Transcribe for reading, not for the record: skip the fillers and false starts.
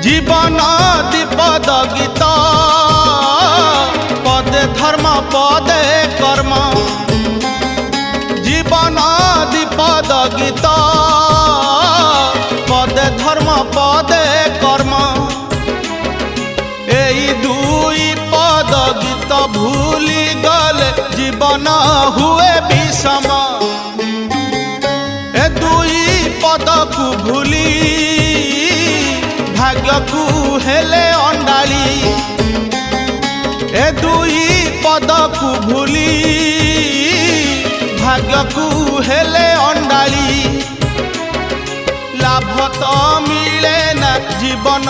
जीवन दीपद गीत पदे धर्म पदे कर्म जीवन दीपद गीत पदे धर्म पदे कर्म एई दुई पद गीत भूली गले जीवन हुए विषम ए दुई पद को भूली भाग्य को हेले अंडाली ए दुई पद को भूली भाग्य को हेले अंडाली लाभ तो मिले ना जीवन